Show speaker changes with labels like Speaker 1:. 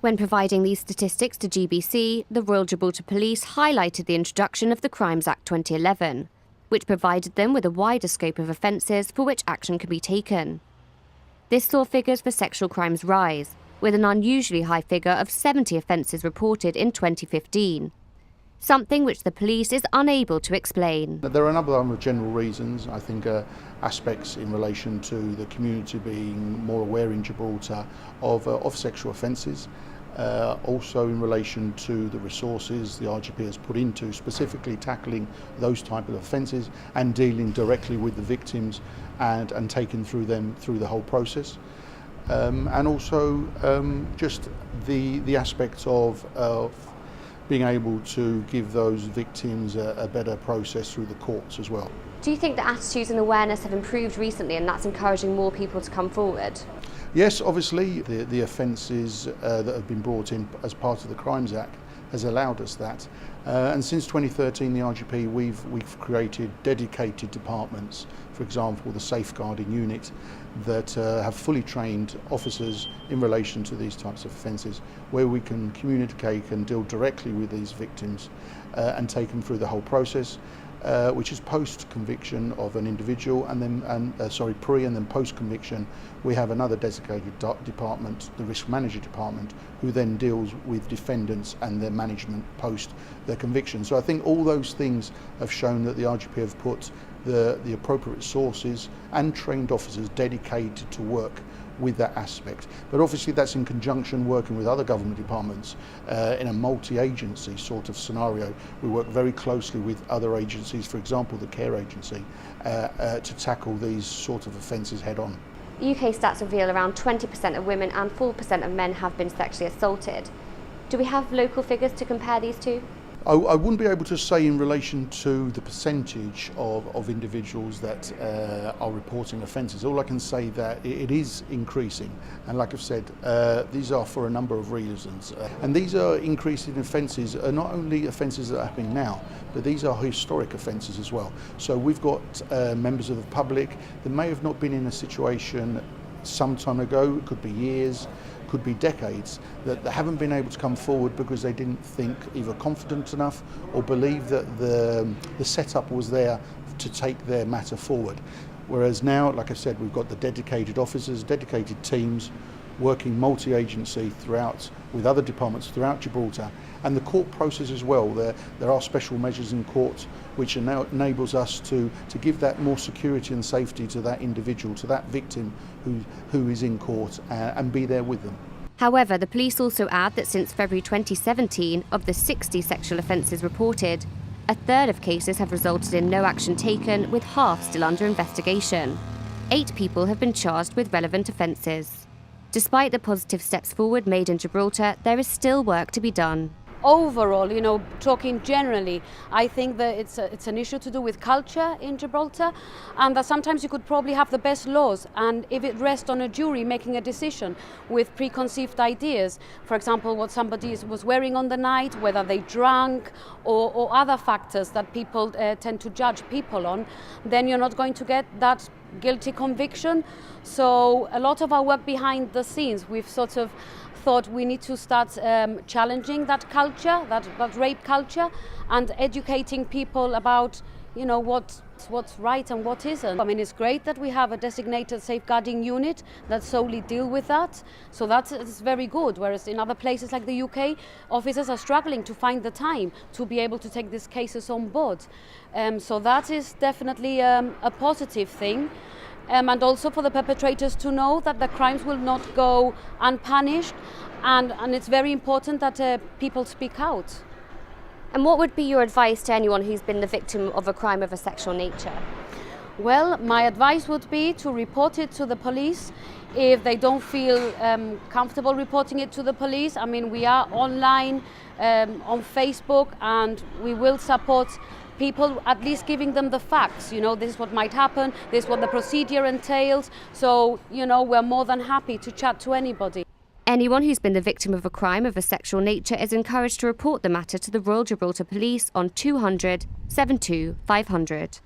Speaker 1: When providing these statistics to GBC, the Royal Gibraltar Police highlighted the introduction of the Crimes Act 2011, which provided them with a wider scope of offences for which action can be taken. This saw figures for sexual crimes rise, with an unusually high figure of 70 offences reported in 2015, something which the police is unable to explain.
Speaker 2: There are a number of general reasons. I think aspects in relation to the community being more aware in Gibraltar of sexual offences. Also in relation to the resources the RGP has put into specifically tackling those type of offences and dealing directly with the victims and taking through them through the whole process. And also just the aspect of being able to give those victims a better process through the courts as well.
Speaker 1: Do you think that attitudes and awareness have improved recently and that's encouraging more people to come forward?
Speaker 2: Yes, obviously the offences that have been brought in as part of the Crimes Act has allowed us that. And since 2013, the RGP, we've created dedicated departments, for example, the safeguarding unit, that have fully trained officers in relation to these types of offences, where we can communicate and deal directly with these victims and take them through the whole process. Which is post-conviction of an individual, and then pre and then post-conviction we have another designated department, the risk manager department, who then deals with defendants and their management post their conviction. So I think all those things have shown that the RGP have put the appropriate resources and trained officers dedicated to work with that aspect. But obviously that's in conjunction working with other government departments in a multi-agency sort of scenario. We work very closely with other agencies, for example the care agency, to tackle these sort of offences head on.
Speaker 1: UK stats reveal around 20% of women and 4% of men have been sexually assaulted. Do we have local figures to compare these two?
Speaker 2: I wouldn't be able to say in relation to the percentage of individuals that are reporting offences. All I can say that it is increasing, and like I've said, these are for a number of reasons. And these are increasing offences are not only offences that are happening now, but these are historic offences as well. So we've got members of the public that may have not been in a situation some time ago, it could be years, could be decades, that they haven't been able to come forward because they didn't think either confident enough or believe that the setup was there to take their matter forward. Whereas now, like I said, we've got the dedicated officers, dedicated teams, working multi-agency throughout with other departments throughout Gibraltar, and the court process as well. There are special measures in court which now enables us to give that more security and safety to that individual, to that victim who is in court, and be there with them.
Speaker 1: However, the police also add that since February 2017, of the 60 sexual offences reported, a third of cases have resulted in no action taken, with half still under investigation. 8 people have been charged with relevant offences. Despite the positive steps forward made in Gibraltar, there is still work to be done.
Speaker 3: Overall, talking generally, I think that it's an issue to do with culture in Gibraltar, and that sometimes you could probably have the best laws, and if it rests on a jury making a decision with preconceived ideas, for example, what somebody was wearing on the night, whether they drank, or other factors that people tend to judge people on, then you're not going to get that guilty conviction. So a lot of our work behind the scenes, we've sort of thought we need to start challenging that culture, that rape culture, and educating people about, what's right and what isn't. I mean, it's great that we have a designated safeguarding unit that solely deal with that, so that's very good, whereas in other places like the UK, officers are struggling to find the time to be able to take these cases on board. So that is definitely a positive thing. And also for the perpetrators to know that the crimes will not go unpunished, and it's very important that people speak out.
Speaker 1: And what would be your advice to anyone who's been the victim of a crime of a sexual nature?
Speaker 3: Well, my advice would be to report it to the police. If they don't feel comfortable reporting it to the police, I mean, we are online on Facebook, and we will support people, at least giving them the facts. This is what might happen, this is what the procedure entails. So, we're more than happy to chat to anybody.
Speaker 1: Anyone who's been the victim of a crime of a sexual nature is encouraged to report the matter to the Royal Gibraltar Police on 200 72 500.